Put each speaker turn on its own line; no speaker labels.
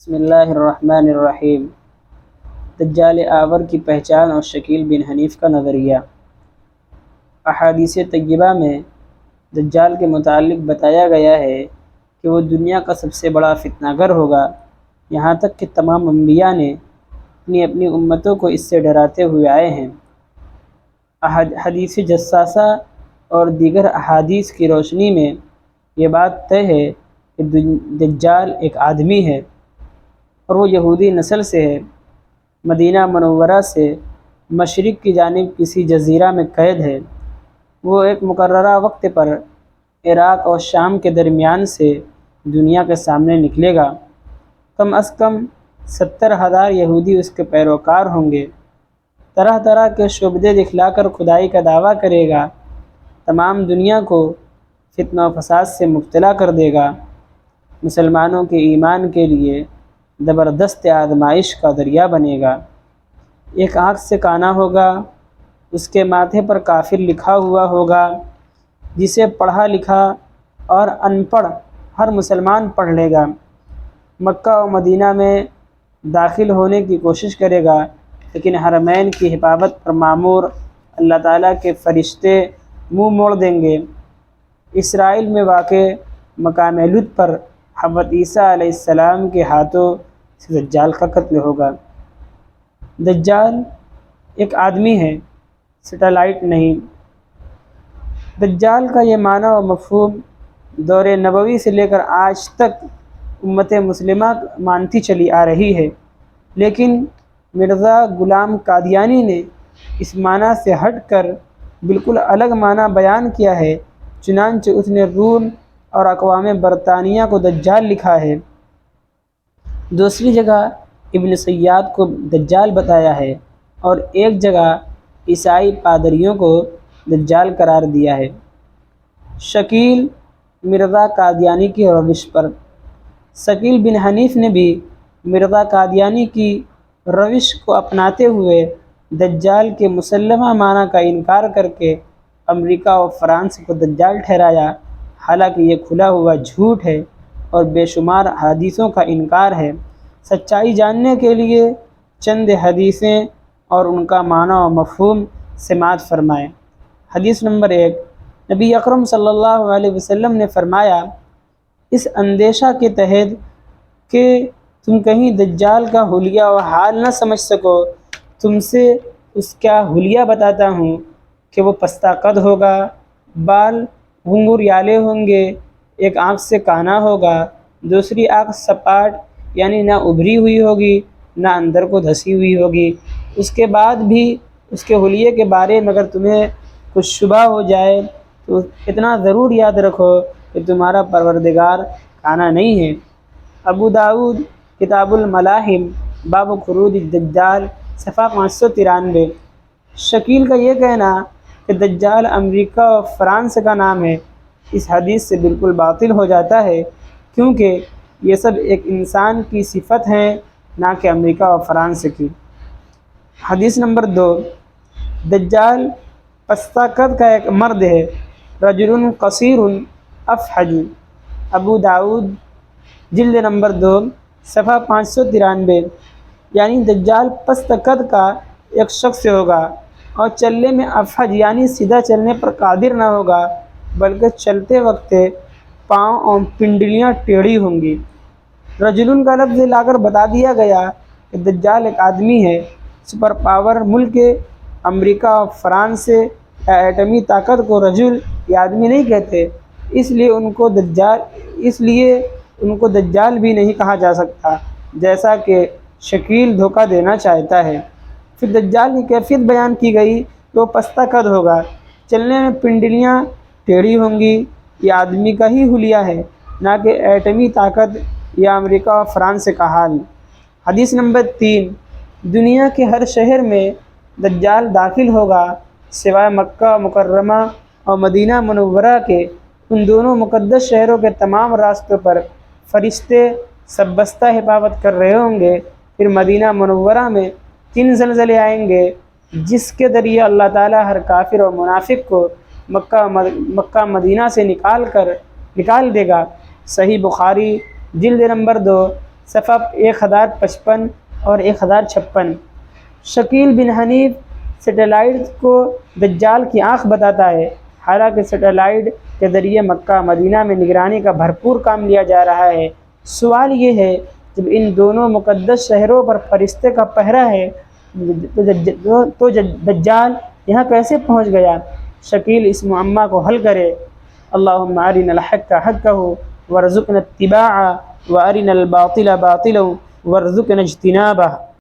بسم اللہ الرحمن الرحیم۔ دجال آور کی پہچان اور شکیل بن حنیف کا نظریہ۔ احادیث طیبہ میں دجال کے متعلق بتایا گیا ہے کہ وہ دنیا کا سب سے بڑا فتنہ گر ہوگا، یہاں تک کہ تمام انبیاء نے اپنی اپنی امتوں کو اس سے ڈراتے ہوئے آئے ہیں۔ حدیث جساسہ اور دیگر احادیث کی روشنی میں یہ بات طے ہے کہ دجال ایک آدمی ہے اور وہ یہودی نسل سے ہے، مدینہ منورہ سے مشرق کی جانب کسی جزیرہ میں قید ہے۔ وہ ایک مقررہ وقت پر عراق اور شام کے درمیان سے دنیا کے سامنے نکلے گا۔ کم از کم 70,000 یہودی اس کے پیروکار ہوں گے۔ طرح طرح کے شعبدے دکھلا کر خدائی کا دعویٰ کرے گا، تمام دنیا کو فتنہ و فساد سے مبتلا کر دے گا، مسلمانوں کے ایمان کے لیے زبردست آزمائش کا ذریعہ بنے گا۔ ایک آنکھ سے کانا ہوگا، اس کے ماتھے پر کافر لکھا ہوا ہوگا، جسے پڑھا لکھا اور ان پڑھ ہر مسلمان پڑھ لے گا۔ مکہ و مدینہ میں داخل ہونے کی کوشش کرے گا، لیکن حرمین کی حفاظت پر مامور اللہ تعالیٰ کے فرشتے منہ موڑ دیں گے۔ اسرائیل میں واقع مقام لد پر حضرت عیسیٰ علیہ السلام کے ہاتھوں سے دجال کا قتل ہوگا۔ دجال ایک آدمی ہے، سیٹلائٹ نہیں۔ دجال کا یہ معنی و مفہوم دور نبوی سے لے کر آج تک امت مسلمہ مانتی چلی آ رہی ہے، لیکن مرزا غلام قادیانی نے اس معنی سے ہٹ کر بالکل الگ معنی بیان کیا ہے، چنانچہ اس نے روم اور اقوام برطانیہ کو دجال لکھا ہے۔ دوسری جگہ ابن سیاد کو دجال بتایا ہے اور ایک جگہ عیسائی پادریوں کو دجال قرار دیا ہے۔ شکیل مرزا قادیانی کی روش پر شکیل بن حنیف نے بھی مرزا قادیانی کی روش کو اپناتے ہوئے دجال کے مسلمہ معنی کا انکار کر کے امریکہ و فرانس کو دجال ٹھہرایا، حالانکہ یہ کھلا ہوا جھوٹ ہے اور بے شمار حدیثوں کا انکار ہے۔ سچائی جاننے کے لیے چند حدیثیں اور ان کا معنی و مفہوم سماعت فرمائیں۔ حدیث نمبر 1، نبی اکرم صلی اللہ علیہ وسلم نے فرمایا، اس اندیشہ کے تحت کہ تم کہیں دجال کا حلیہ و حال نہ سمجھ سکو، تم سے اس کا حلیہ بتاتا ہوں کہ وہ پستہ قد ہوگا، بال گھنگھریالے ہوں گے، ایک آنکھ سے کانا ہوگا، دوسری آنکھ سپاٹ یعنی نہ ابھری ہوئی ہوگی نہ اندر کو دھسی ہوئی ہوگی۔ اس کے بعد بھی اس کے حلیے کے بارے میں اگر تمہیں کچھ شبہ ہو جائے تو اتنا ضرور یاد رکھو کہ تمہارا پروردگار کانا نہیں ہے۔ ابو داؤد کتاب الملاحم باب خروج الدجال صفحہ 593۔ شکیل کا یہ کہنا کہ دجال امریکہ و فرانس کا نام ہے، اس حدیث سے بالکل باطل ہو جاتا ہے، کیونکہ یہ سب ایک انسان کی صفت ہیں، نہ کہ امریکہ و فرانس کی۔ حدیث نمبر 2، دجال پستہ قد کا ایک مرد ہے، رجل قصیر افحج، ابو داؤد جلد نمبر 2 صفحہ 593۔ یعنی دجال پست قد کا ایک شخص ہوگا اور چلنے میں افحج یعنی سیدھا چلنے پر قادر نہ ہوگا، بلکہ چلتے وقت پاؤں اور پنڈلیاں ٹیڑھی ہوں گی۔ رجلن کا لفظ لا کر بتا دیا گیا کہ دجال ایک آدمی ہے۔ سپر پاور ملک امریکہ اور فرانس سے ایٹمی طاقت کو رجل یا آدمی نہیں کہتے، اس لیے ان کو دجال بھی نہیں کہا جا سکتا، جیسا کہ شکیل دھوکہ دینا چاہتا ہے۔ پھر دجال کی کیفیت بیان کی گئی کہ وہ پستہ قد ہوگا، چلنے میں پنڈلیاں ٹیڑھی ہوں گی، یہ آدمی کا ہی حلیہ ہے، نہ کہ ایٹمی طاقت یا امریکہ و فرانس کا حال۔ حدیث نمبر 3، دنیا کے ہر شہر میں دجال داخل ہوگا سوائے مکہ مکرمہ اور مدینہ منورہ کے۔ ان دونوں مقدس شہروں کے تمام راستوں پر فرشتے سب بستہ حفاظت کر رہے ہوں گے۔ پھر مدینہ منورہ میں 3 زلزلے آئیں گے، جس کے ذریعے اللہ تعالیٰ ہر کافر اور منافق کو مکہ مدینہ سے نکال دے گا۔ صحیح بخاری جلد نمبر 2 صفحہ 1055 اور 1056۔ شکیل بن حنیف سیٹلائٹ کو دجال کی آنکھ بتاتا ہے، حالانکہ سیٹلائٹ کے ذریعے مکہ مدینہ میں نگرانی کا بھرپور کام لیا جا رہا ہے۔ سوال یہ ہے، جب ان دونوں مقدس شہروں پر فرشتے کا پہرا ہے تو دجال یہاں کیسے پہنچ گیا؟ شکیل اس معمہ کو حل کرے۔ اللہم ارنا الحق حقا وارزقنا اتباعہ وارنا الباطل باطلا وارزقنا اجتنابہ۔